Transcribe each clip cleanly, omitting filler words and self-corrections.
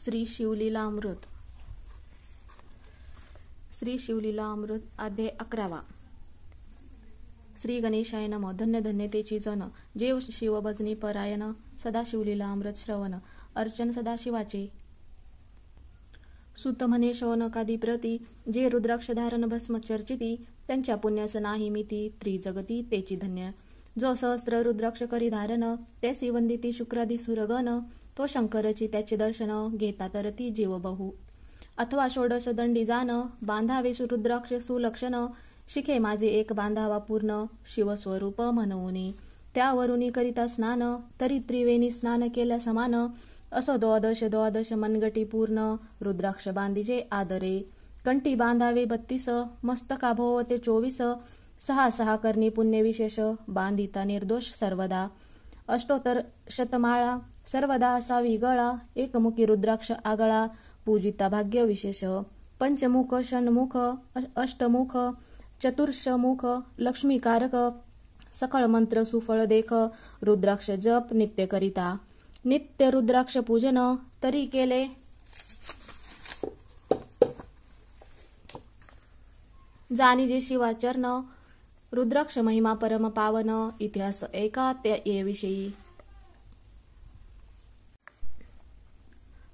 श्री शिवलीलामृत. श्री शिवलीलामृत अध्याय 11. श्री गणेशाय नमः. धन्य धन्य तेची जन, जेव शिव भजनी परायण, सदा शिवलीलामृत श्रवण, अर्चन सदाशिवाचे. सुत म्हणे शौनकादी प्रती, जे रुद्राक्ष धारण भस्म चर्चिती, त्यांच्या पुण्यास नाही मिती, त्रिजगती तेची धन्य. जो सहस्त्र रुद्राक्ष करी धारण, त्यासी वंदिती शुक्रादी सुरगण, तो शंकरची त्याचे दर्शन, घेता तरती जीव बहु. अथवा षोडश दंडी जाण, बांधावे रुद्राक्ष सुलक्षण, शिखे माझे एक बांधावा पूर्ण, शिवस्वरूप म्हणूनी. त्यावरुनी करिता स्नान, तरी त्रिवेणी स्नान केल्या समान, असो द्वादश मनगटी पूर्ण, रुद्राक्ष बांधीजे आदरे. कंठी बांधावे 32, मस्तका भोवते 24, 6 करणी पुण्य विशेष, बांधिता निर्दोष सर्वदा. अष्टोत्तर शतमाळा सर्वदा असावी गळा, एकमुखी रुद्राक्ष आगळा, पूजिता भाग्य विशेष. पंचमुख षण्मुख अष्टमुख चतुर्शमुख, लक्ष्मीकारक, सखळ मंत्र सुफळ देख, रुद्राक्ष जप नित्य करिता. नित्य रुद्राक्ष पूजन, तरी केले जाणीजे शिवाचरण, रुद्राक्ष महिमा परम पावन, इतिहास ऐका त्या विषयी.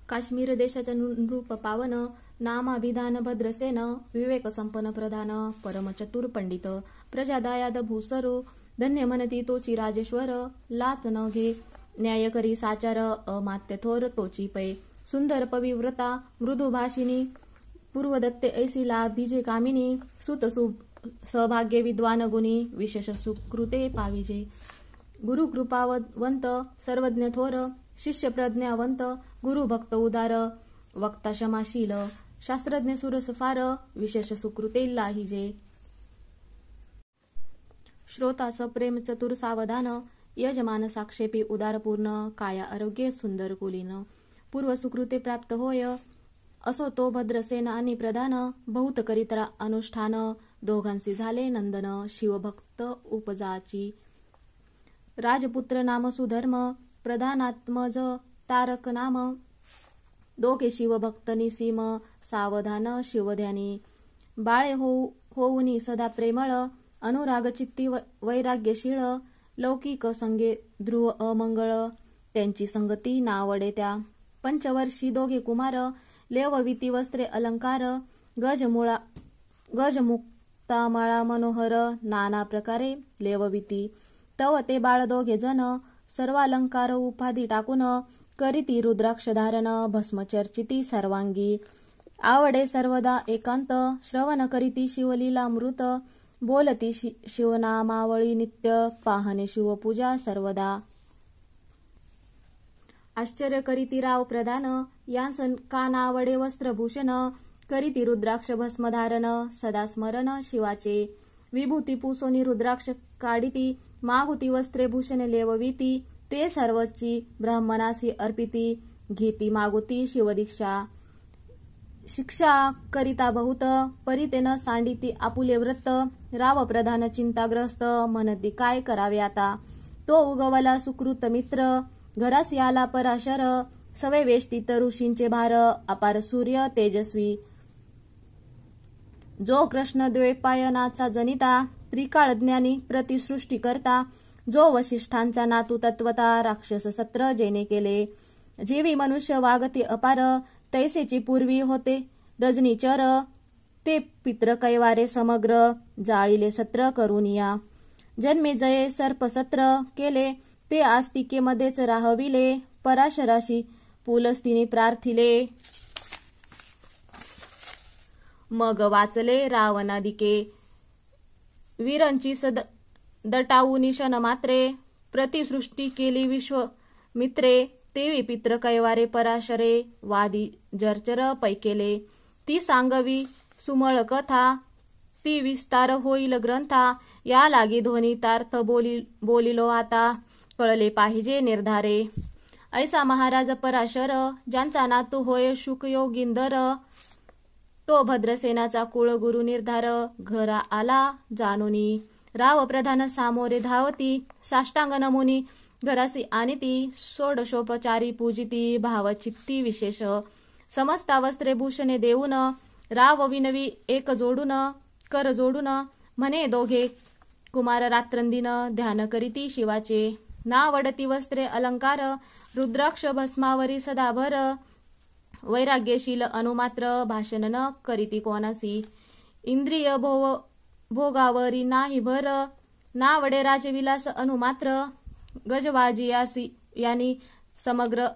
काश्मीर देशाच्या नृप पावन, नामाभिधान भद्रसेन, विवेक संपन्न प्रधान, परम चतुर पंडित, प्रजा दायाद भूसरू, धन्य म्हणती तोची राजेश्वर, लाच न घे न्याय करी साचार, अमात्य थोर तोची पै. सुंदर पविव्रता मृदुभाषिनी, पूर्वदत्ते ऐसी लाधीजे कामिनी, सुत सौभाग्य विद्वान गुणी, विशेष सुकृते पाविजे. गुरु कृपावंत सर्वज्ञ थोर, शिष्य प्रज्ञावंत, गुरु भक्त उदार, वक्ता क्षमाशील, शास्त्रज्ञ सुरस फार, विशेष सुकृते लाहिजे. श्रोता सप्रेम चतुर सावधान, यजमान साक्षेपी उदारपूर्ण, काया आरोग्य सुंदर कुलीन. पूर्व सुकृते प्राप्त होय, असो तो भद्रसेन आणि प्रधान, बहुत करिता अनुष्ठान, दोघांसी झाले नंदन, शिवभक्त उपजाची. राजपुत्र नाम सुधर्म, प्रधानात्मज तारक नाम, दोघे शिवभक्त निसीम, सावधान शिवध्यानी. बाळे होऊनी सदा प्रेमळ, अनुराग चित्ती वैराग्यशीळ, लौकिक संगे ध्रुव अमंगळ, त्यांची संगती नावडे त्या. पंचवर्षी दोघे कुमार, लेवविती वस्त्रे अलंकार, गजमुक्तामळा मनोहर, नाना प्रकारे लेवविती. तव ते बाळ दोघे जण, सर्वालंकार उपाधी टाकून, करीती रुद्राक्ष धारण, भस्म चर्चिती सर्वांगी. आवडे सर्वदा एकांत, श्रवण करीती शिवलीलामृत, बोलती शिवनामावळी नित्य, पाहणे शिवपूजा सर्वदा. आश्चर्य करीती राव प्रधान, यांस कानावडे वस्त्रभूषण, करीती रुद्राक्ष भस्म धारण, सदा स्मरण शिवाचे. विभूती पुसोनी रुद्राक्ष काढिती, मागुती वस्त्रे भूषण लेवविती, ते सर्वची ब्राह्मणासी अर्पिती, घेती मागुती शिवदीक्षा. शिक्षा करिता बहुत, परितेन सांडिती आपुले व्रत, राव प्रधान चिंताग्रस्त, म्हणती काय करावे आता. तो उगवला सुकृत मित्र, घरासी आला पराशर, सवे वेष्टीत ऋषींचे भार, अपार सूर्य तेजस्वी. जो कृष्ण द्वैपायनाचा जनिता, त्रिकाळ ज्ञानी प्रतिसृष्टी करता, जो वसिष्ठांचा नातू तत्वता, राक्षस सत्र जेने केले. जीवी मनुष्य वागती अपार, तैसेची पूर्वी होते रजनीचर, ते पित्र कैवारे समग्र, जाळीले सत्र करुनिया. जन्मे जये सर्पसत्र केले, ते आस्तिकेमध्येच राहविले, पराशराशी पुलस्तिनी प्रार्थिले. मग वाचले रावणादिके, वीरांची दटाऊ निशन मात्रे, प्रतिसृष्टी केली विश्वमित्रे, तेवी पित्र कैवारे पराशरे, वादी जर्चर पैकेले. ती सांगवी सुमळ कथा, ती विस्तार होईल ग्रंथा, या लागी ध्वनितार्थ बोलिलो आता, कळले पाहिजे निर्धारे. ऐसा महाराज पराशर, ज्यांचा नातू होय शुकयोगींदर, तो भद्रसेनाचा कुळगुरु निर्धार, घरा आला जाणुनी. राव प्रधान सामोरे धावती, साष्टांग नमुनी घरासी आणिती, षोडशोपचारी पूजिती, भावचित्ती विशेष. समस्ता वस्त्रे भूषणे देऊन राव विनवी एक जोडून कर जोडून म्हणे दोघे कुमार रात्रंदिन ध्यान करीती शिवाचे नावडती वस्त्रे अलंकार रुद्राक्ष भस्मावरी सदाभर वैराग्यशील अनुमात्र भाषण न करीती कोणासी इंद्रिय भोगावरी नाही भर नावडे राजविलास अनुमात्र गजवाजियासी यांनी समग्र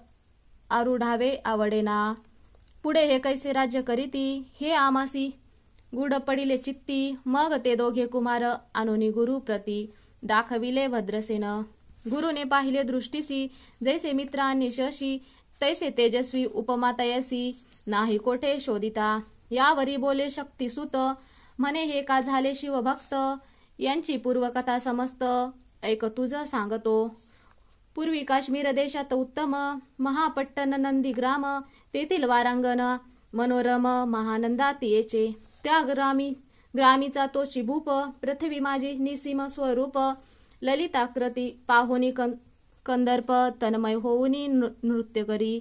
आरूढावे आवडेना पुढे हे कैसे राज्य करीती हे आमासी गुढ पडिले चित्ती मग ते दोघे कुमार अनुनी गुरु प्रती दाखविले भद्रसेन गुरुने पाहिले दृष्टीसी जैसे मित्र आणि शशी तैसे तेजस्वी उपमा तयसी नाही कोठे शोधिता यावरी बोले शक्तिसुत म्हणे हे का झाले शिवभक्त यांची पूर्वकथा समस्त ऐक तुझ सांगतो पूर्वी काश्मीर देशात उत्तम महापट्टण नंदीग्राम तेथील वारांगण मनोरम महानंदात येचे त्या ग्रामीचा तोची भूप पृथ्वी माझी निसीम स्वरूप ललिताकृती पाहुनी कंदर्प तन्मय होऊनी नृत्य करी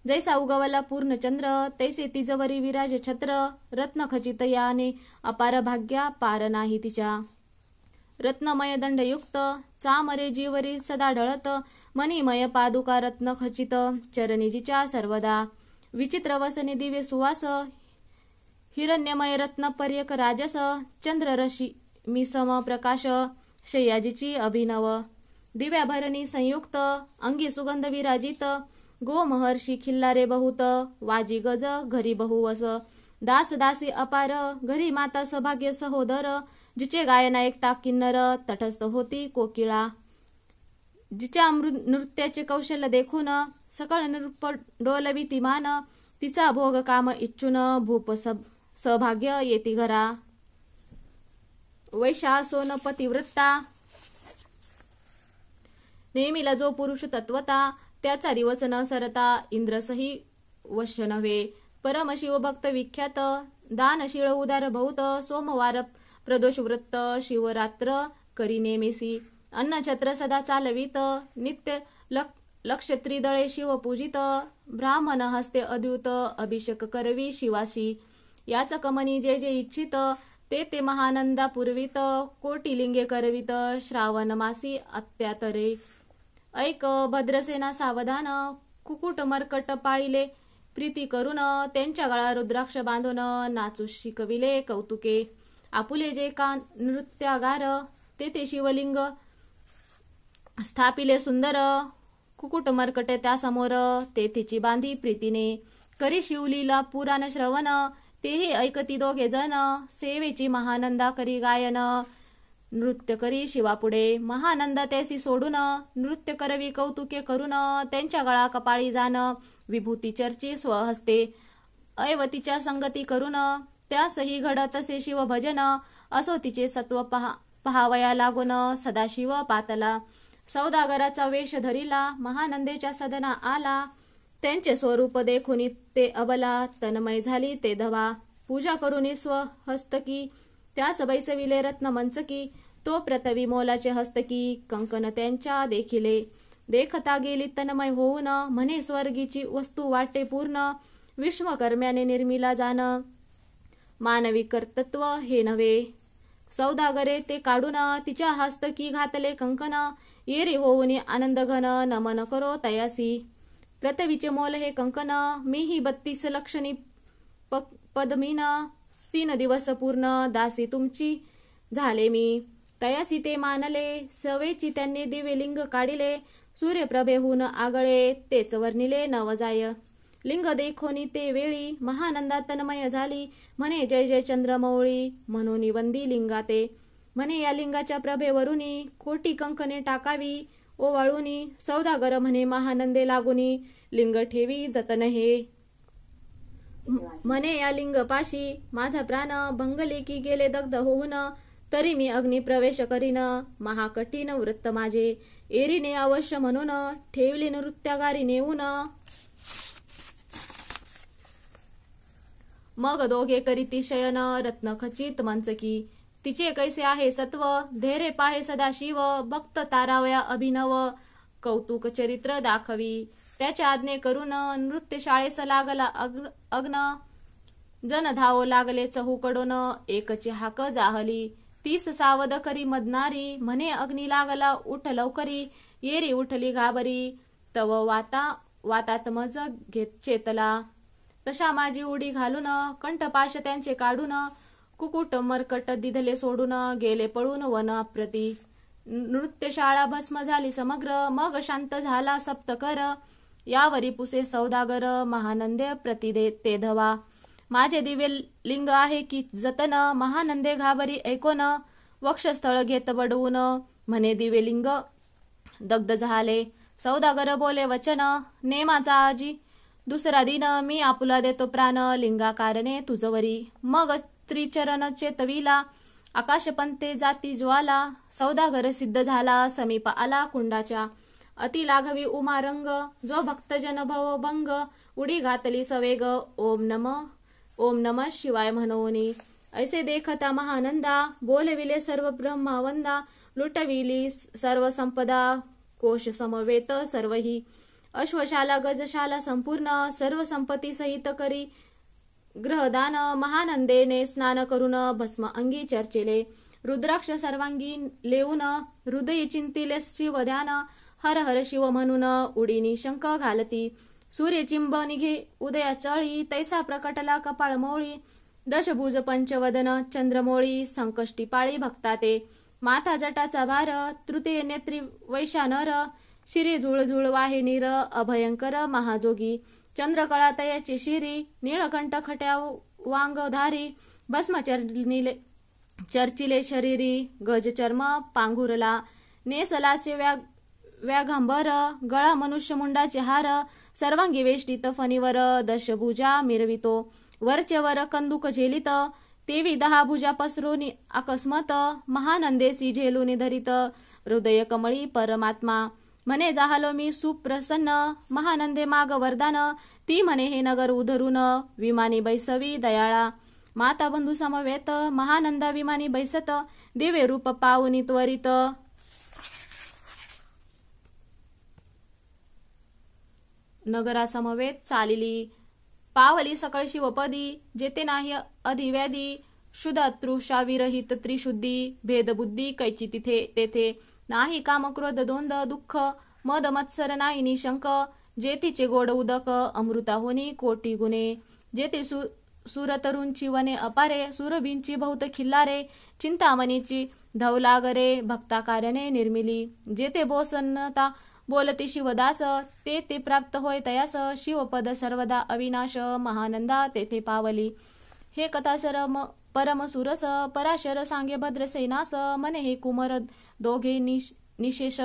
जैसा उगवला पूर्णचंद्र तैसे तिजवरी विराज छत्र रत्नखचित याने अपार भाग्या पार नाही तिच्या रत्नमय दंडयुक्त चामरे जीवरी सदा ढळत मणिमय पादुका रत्नखचित चरणीजीच्या सर्वदा विचित्र वसने दिवे सुवास हिरण्यमय रत्न पर्यक राजस चंद्ररशी मिसम प्रकाश शय्याजीची अभिनव दिव्याभरणी संयुक्त अंगी सुगंध विराजित गो महर्षी खिल्लारे बहुत वाजी गज घरी बहुवस दास दासी अपार घरी माता सभाग्य सहोदर जिचे गायन ऐकता किन्नर तटस्थ होती कोकिळा जिच्या नृत्याचे कौशल्य देखून सकळ नृप डोलविती मान तिचा भोग काम इच्छून भूप सौभाग्य येती घरा वैशा सोन पतिवृत्ता नेहमीला जो पुरुष तत्वता त्याचा दिवस न सरता इंद्रसही वश नव्हे परमशिव भक्त विख्यात दानशीळ उदार बहुत सोमवार प्रदोष वृत्त शिवरात्र करी नेमेसी अन्नछत्र सदा चालवित नित्य लक्ष त्रिदळे शिव पूजित ब्राह्मण हस्ते अद्युत अभिषेक करवी शिवासी याच कमनी जे जे इच्छित ते महानंदा पूर्वित कोटी लिंगे करवित श्रावण मासी अत्यातरे ऐक भद्रसेना सावधान कुकुट मर्कट पाळिले प्रीती करून त्यांच्या गळा रुद्राक्ष बांधून नाचू शिकविले कौतुके आपुले जे का नृत्यागार तेथे शिवलिंग स्थापिले सुंदर कुकुट मर्कटे त्यासमोर तेथेची बांधी प्रीतीने करी शिवलीला पुराण श्रवण तेही ऐकती दोघे जण सेवेची महानंदा करी गायन नृत्य करी शिवापुढे महानंदा त्यासी सोडून नृत्य करवी कौतुके करून त्यांच्या गळा कपाळी जाण विभूती चर्ची स्वहस्ते ऐवतीच्या संगती करून त्यासही घडत असे शिवभजन असो तिचे सत्व पहावया लागून सदाशिव पातला सौदागराचा वेश धरिला महानंदेच्या सदना आला त्यांचे स्वरूप देखुनी ते अबला तन्मय झाली ते धवा पूजा करून स्वहस्तकी त्यास बैसविले रत्न मंचकी तो प्रतवी मोलाचे हस्तकी कंकन त्यांच्या देखिले देखता गेली तन्मय होऊन म्हणे स्वर्गीची वस्तू वाटे पूर्ण विश्वकर्म्याने निर्मिला जाण मानवी कर्तृत्व हे नव्हे सौदागरे ते काढून तिच्या हस्तकी घातले कंकन येरी होऊन आनंद घन नमन करो तयासी पृथ्वीचे मोल हे कंकन मीही 32 लक्षणी पद्मीन 3 दिवस पूर्ण दासी तुमची झाले मी तयासी ते मानले सवेची त्यांनी दिव्यलिंग काढिले सूर्यप्रभेहून आगळे तेच वर्णिले नवजाय लिंग देखोनी ते वेळी महानंदा तन्मय झाली म्हणे जय जय चंद्रमौळी म्हणून वंदी लिंगाते म्हणे या लिंगाच्या प्रभेवरुनी कोटी कंकणे टाकावी ओवाळूनी सौदागर म्हणे महानंदे लागुनी लिंग ठेवी जतन हे म्हणे या लिंगपाशी माझा प्राण भंगले की गेले दग्ध होऊन तरी मी अग्नी प्रवेश करीन महाकठीण वृत्त माझे एरीने अवश्य म्हणून ठेवली नृत्यागारी नेऊन मग दोघे करीती शयन रत्नखचित मंचकी तिचे कैसे आहे सत्व धैर्य पाहे सदाशिव भक्त तारावया अभिनव कौतुक चरित्र दाखवी त्याच्या आज्ञे करून नृत्य शाळेस लागला अग्न जन धावो लागले चहूकडून एकची हाक जाहली 30 सावध करी मदनारी म्हणे अग्नी लागला उठ लवकरी येरी उठली घाबरी तव वातात मज घेत चेतला तशा माझी उडी घालून कंठपाश त्यांचे काढून कुकुट मरकट दिधले सोडून गेले पळून वन अप्रती नृत्यशाळा भस्म झाली समग्र मग शांत झाला सप्तकर यावरी पुसे सौदागर महानंदे प्रतिदे ते धवा माझे दिवे लिंग आहे की जतन महानंदे घाबरी ऐकोन वक्षस्थळ घेत बडवून म्हणे दिवे लिंग दग्ध झाले सौदागर बोले वचन नेमाचा आजी दुसरा दिन मी आपुला देतो प्राण लिंगाकारणे तुझवरी मग त्रिचरण चेतविला आकाशपंते जाती ज्वाला सौदागर सिद्ध झाला समीप आला कुंडाच्या अति लाघवी उमा रंग जो भक्तजन भव भंग उडी घातली सवेग ओम नम शिवाय म्हणोनी ऐसे देखता महानंदा बोलविले सर्व ब्रह्मावंदा लुटविली सर्व संपदा कोश समवेत सर्वही अश्वशाला गजशाला संपूर्ण सर्व संपत्ती सहित करी ग्रहदान महानंदेने स्नान करून भस्म अंगी चर्चिले रुद्राक्ष सर्वांगी लेऊन हृदय चिंतिले शिव ध्यान हर हर शिव म्हणून उडीनी शंख घालती सूर्यचिंब निघे उदया चळी तैसा प्रकटला कपाळ मोळी दशभुज पंचवदन चंद्रमोळी संकष्टी पाळी भक्ताते माथा जटाचा भार तृतीय नेत्री वैशानर शिरी झुळझुळ वाहे नीर अभयंकर महाजोगी चंद्रकळा तयाची शिरी निळकंठ खट्या वांगधारी भस्म चर्चिले शरीरी गज चर्म पांघुरला नेसलासे व्याघंबर गळा मनुष्य मुंडाचे हार सर्वांगी वेष्टीत फणीवर दशभुजा मिरवितो वरचे वर कंदुक झेलित तेवी 10 भुजा पसरून अकस्मात महानंदेसी झेलून धरित हृदय कमळी परमात्मा म्हणे जाहलो मी सुप्रसन्न महानंदे माग वरदान ती म्हणे हे नगर उधरून विमानी बैसवी दयाळा माता बंधू समवेत महानंदा विमानी बैसत दिव्य रूप पावनी त्वरित नगरा समवेत चालिली पावली सकळ शिवपदी जेते नाही अधिव्याधी शुद्धातृषा विरहित त्रिशुद्धी भेदबुद्धी कैची तिथे तेथे नाही काम क्रोध दोंद दुःख मद मत्सर नाही निशंक जेतीचे गोड उदक अमृता होनी कोटी गुणे जेते सुरतरुंची वने अपारे सुरभींची बहुत खिल्लारे चिंतामणीची धवलागरे भक्ताकार्याने निर्मिली जेते बोसन्नता बोलती शिवदास ते प्राप्त होय तयास शिवपद सर्वदा अविनाश महानंदा तेथे पावली हे कथासर परम सुरस पराशर सांगे भद्रसेनास मने हे कुमर दोघे निशेष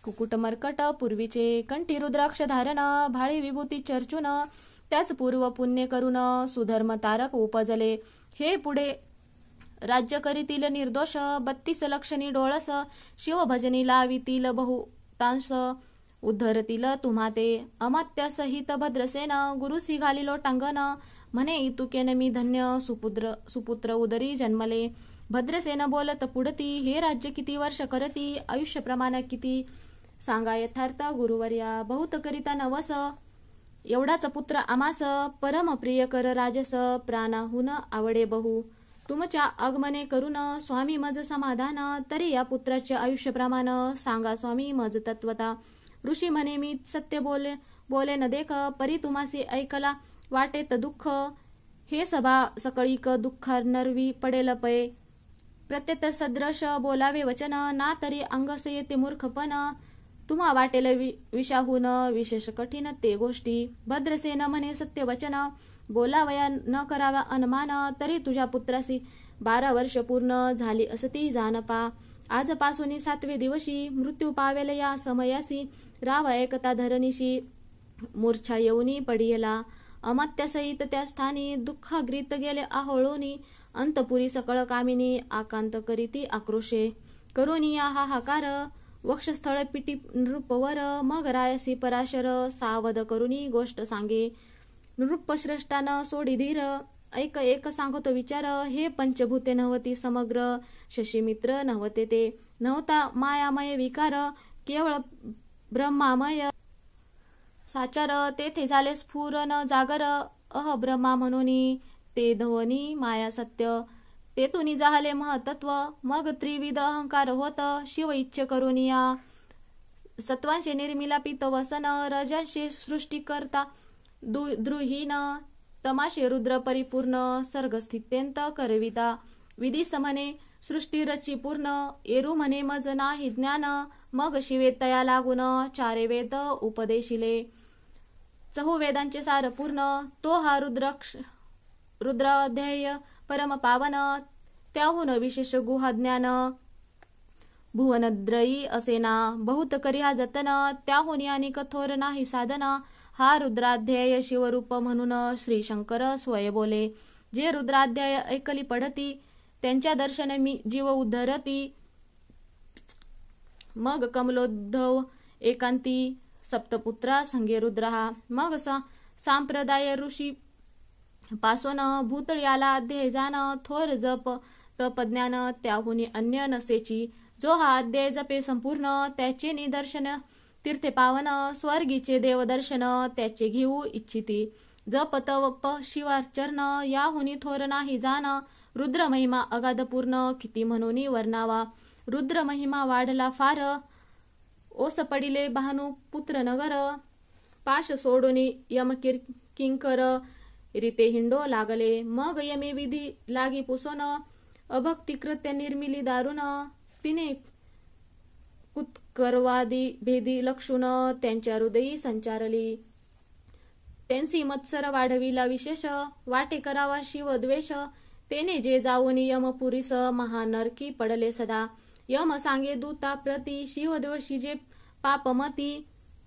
कुकुट मर्कट पूर्वीचे कंठी रुद्राक्ष धारण भाळी विभूती चर्चून त्याच पूर्व पुण्य करून सुधर्म तारक उपजले हे पुढे राज्य करीतील निर्दोष 32 लक्षणी डोळस शिवभजनी लावितील बहुतांश उद्धरतील तुम्हा ते अमात्य सहित भद्रसेन गुरुसी घालिलो टांगण म्हणे इतुकेन मी धन्य सुपुत्र उदरी जन्मले भद्रसेन बोलत पुढती हे राज्य किती वर्ष करती आयुष्य प्रमाण किती सांगा यथार्थ गुरुवर्या बहुत करिता नवस एवढाच पुत्र आमास परम प्रिय कर राजस प्राणाहून आवडे बहु तुमच्या आगमने करून स्वामी मज समाधान तरी या पुत्राचे आयुष्य प्रमाण सांगा स्वामी मज तत्वता ऋषी म्हणे मी सत्य बोले न देख परी तुम्हासी ऐकला वाटेत दुःख हे सभा सकळीक दुःखार्नरवी पडेल पये प्रत्येत सदृश बोलावे वचन ना तरी अंगसे येते मूर्खपण तुम्हा वाटेल विषाहून विशेष कठीण ते गोष्टी भद्रसेन म्हणे सत्य वचन बोलावया न करावा अनुमान तरी तुझ्या पुत्रासी 12 वर्ष पूर्ण झाली असती जानपा आजपासून 7वे दिवशी मृत्यू पावेल या समयासी राव ऐकता धरणीशी मूर्छा येऊनी पडियला अमात्यासहित त्या स्थानी दुःखाग्रीत गेले आहोळोनी अंतपुरी सकळ कामिनी आकांत करीती आक्रोशे करुनी हाहाकार वक्षस्थळ पिटी नृपवर मग रायसी पराशर सावध करुनी गोष्ट सांगे नृपश्रेष्ठानं सोडी धीर एक सांगतो विचार हे पंचभूते नव्हती समग्र शशीमित्र नव्हते ते नव्हता मायामय विकार केवळ ब्रह्मामय साचार तेथे झाले स्फुरन जागर अह ब्रह्मा म्हणून ते ध्वनी माया सत्य तेथून जाहले महतत्व मग त्रिविध अहंकार होत शिव इच्छ करुनिया सत्वांशे निर्मिलापित वसन रजांशे सृष्टी करता द्रुहीन तमाशे रुद्र परिपूर्ण सर्गस्थित्यंत करविता विधी समने सृष्टी रची पूर्ण एरू म्हणे मज नाही ज्ञान मग शिवे तया लागून चारे वेद उपदेशिले चहुवेदांचे सार पूर्ण तो हा रुद्राध्याय परम पावन त्याहून विशेष गुहा ज्ञान भुवनद्रयी असेना बहुत करी हा जतन त्याहून आणि कठोर नाही साधन हा रुद्राध्याय शिवरूप म्हणून श्री शंकर स्वय बोले जे रुद्राध्याय ऐकली पडती त्यांच्या दर्शन मी जीव उद्धरती मग कमलोद्धव एकांती सप्तपुत्रा संगे रुद्रहा मग सांप्रदाय ऋषी पासून भूतळ याला अध्याय जाण थोर जप तपज्ञान त्याहुनी अन्य नसेची जो हा अध्याय जपे संपूर्ण त्याचे निदर्शन तीर्थे पावन स्वर्गीचे देवदर्शन त्याचे घेऊ इच्छिती जप तप शिवाचरण याहुनी थोर नाही जाण रुद्र महिमा अगाध पूर्ण किती म्हणून वर्णावा रुद्र महिमा वाढला फार ओस पडिले भानु पुत्र नगर पाश सोडून यम किंकर रीते हिंडो लागले मग यमे विधी लागी पुसोन अभक्ती कृत्य निर्मिली दारुण तिने कुत्करवादी भेदी लक्षुण त्यांच्या हृदयी संचारली त्यांसी मत्सर वाढविला विशेष वाटे करावा शिव द्वेष तेने जे जाऊन यमपुरीस महानरकी पडले सदा यम सांगे दूता प्रती शिवद्वेषी जे पापमती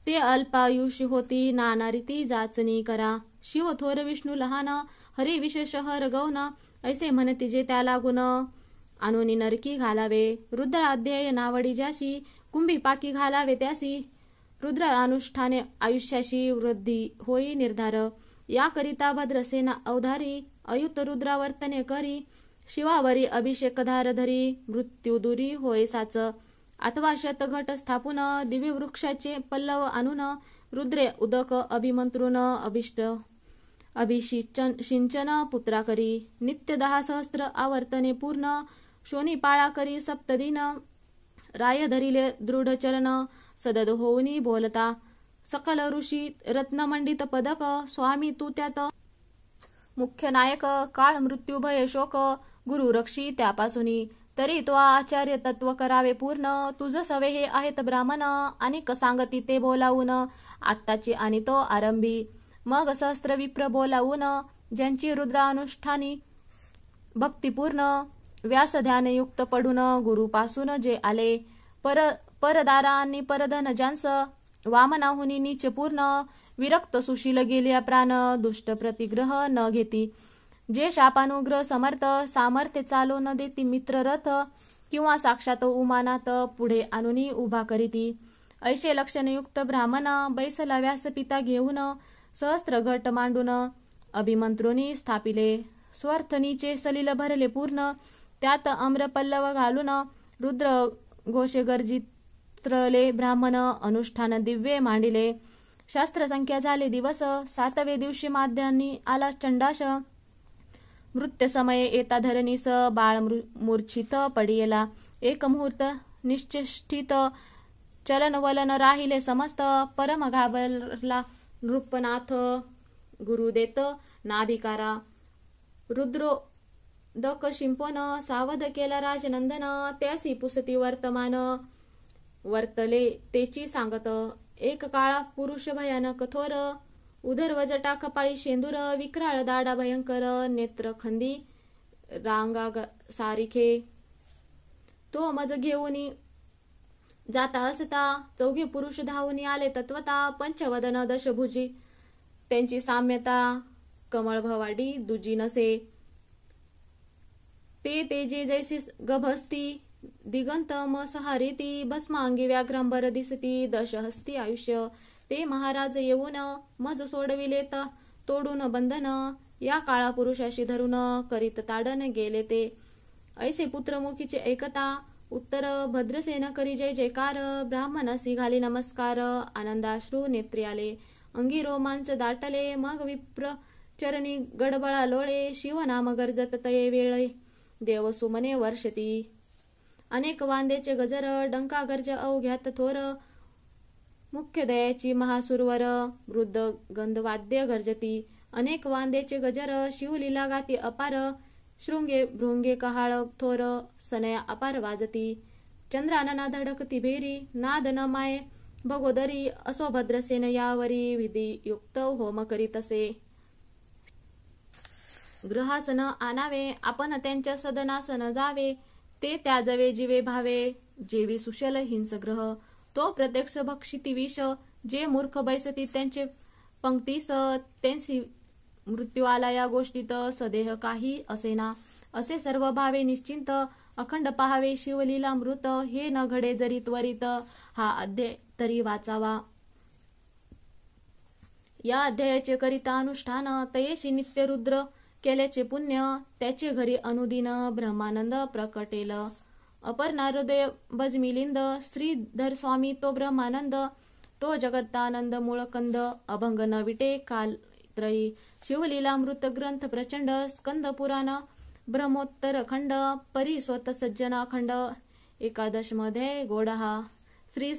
ते अल्पायुषी होती नाना रीती जाचणी करा शिव थोर विष्णू लहान हरी विशेष हर गौन ऐसे म्हणती जे त्या लागून अनुनी नरकी घालावे रुद्र अध्याय नावडी ज्याशी कुंभी पाकी घालावे त्यासी रुद्र अनुष्ठाने आयुष्याशी वृद्धी होई निर्धार याकरिता भद्रसेना अवधारी अयुत रुद्रावर्तने करी शिवावरी अभिषेकधार धरी मृत्यू दुरी होय साच अथवा शतघट स्थापून दिव्य वृक्षाचे पल्लव आणून रुद्रे उदक अभिमंत्रून अभिष्ट अभिषिंचन पुत्रा करी नित्य 10 सहस्त्र आवर्तने पूर्ण शोनी पाळा करी सप्तदिन राय धरिले दृढ चरण सदद होऊनी बोलता सकल ऋषी रत्नमंडित पदक स्वामी तू त्यात मुख्य नायक काळ मृत्यू भय शोक गुरु रक्षी त्यापासूनी तरी तो आचार्य तत्व करावे पूर्ण तुझ सवे हे आहेत ब्राह्मण अनेक सांगती ते बोलावून आत्ताची आणि तो आरंभी मग सहस्त्र विप्र बोलावून ज्यांची रुद्रानुष्ठानी भक्तिपूर्ण व्यास ध्यानयुक्त पडून गुरुपासून जे आले परदारा आणि परधन ज्यांस वामनाहुनी नीच पूर्ण विरक्त सुशील गेल्या प्राण दुष्ट प्रतिग्रह न घेती जे शापानुग्रह समर्थ सामर्थ्य चालू न देती मित्र रथ किंवा साक्षात उमानात पुढे आणून उभा करीती ऐसे लक्षणयुक्त ब्राह्मण बैसला व्यासपिता घेऊन सहस्त्र घट मांडून अभिमंत्रोनी स्थापिले स्वर्थनीचे सलिल भरले पूर्ण त्यात अम्रपल्लव घालून रुद्र घोषे गर्जित्रले ब्राह्मण अनुष्ठान दिव्ये मांडिले शास्त्र संख्या झाले दिवस 7वे दिवशी माध्यान्नी आला चंडाश मृत्य समय येता धरणीस बाळ मूर्छित पडियला एक मुहूर्त निश्चेष्टित चलन वलन राहिले समस्त परम घाबरला नृपनाथ गुरु देत नाभिकारा रुद्रोदक शिंपन सावध केला राजनंदन त्यासी पुसती वर्तमान वर्तले तेची सांगत एक काळा पुरुष भयानक थोर उदर वजटा कपाळी शेंदूर विक्राळ दाडा भयंकर नेत्र खंदी रांगा सारिखे तो मज घेऊन जाता असता 4 पुरुष धावून आले तत्वता पंचवदन दशभुजी त्यांची साम्यता कमळ भवाडी दुजी नसे ते तेजे जैसे गभस्ती दिगंत सहारीती भस्मांगी व्याघ्रांबर दिसती दशहस्ती आयुष्य ते महाराज येऊन मज सोडविलेत तोडून बंधन या काळा पुरुषाशी धरून करीत ताडन गेले ते ऐसे पुत्रमुखीचे ऐकता उत्तर भद्रसेन करी जय जयकार ब्राह्मणासी घाली नमस्कार आनंदाश्रू नेत्री आले अंगी रोमांच दाटले, मग विप्र चरणी गडबळा लोळे, शिवनाम गर्जत तये वेळे, देव सुमने वर्षती. अनेक वांदेचे गजर, डंका गर्ज अवघ्यात थोर, मुख्य दयाची महासुरवर, वृद्ध गंधवाद्य गर्जती. अनेक वांदेचे गजर, शिवलीला गाती अपार, शृंगे भृंगे कहाळ थोर, सनया अपार वाजती. चंद्रानना धडकती भेरी, नाद न माये भगोदरी, असो भद्रसेन यावरी, विधियुक्त होम करीतसे. ग्रहासन आणावे, आपण त्यांच्या सदनासन जावे, ते त्याजवे जीवे भावे, जेवी सुशल हिंस ग्रह, तो प्रत्यक्ष भक्षिती विष, जे मूर्ख बैसती त्यांचे पंक्तीस, त्यांसी मृत्यू आला या गोष्टीत, सदेह काही असेना. असे सर्व भावे निश्चिंत, अखंड पहावे शिवलीलामृत, हे न घडे जरी त्वरित, हा अध्याय तरी वाचावा. या अध्यायाचे करिता अनुष्ठान, तयेशी नित्य रुद्र केल्याचे पुण्य, त्याचे घरी अनुदिन ब्रह्मानंद प्रकटेल. अपर्णा हृदय बजमिलिंद, श्रीधर स्वामी तो ब्रह्मानंद, तो जगतानंद मूळकंद, अभंग न विटे कालत्रयी. शिवलीलामृत ग्रंथ प्रचंड, स्कंद पुराण ब्रह्मोत्तर खंड, परिसोत सज्जन अखंड, एकादश मध्ये गोडहा. श्री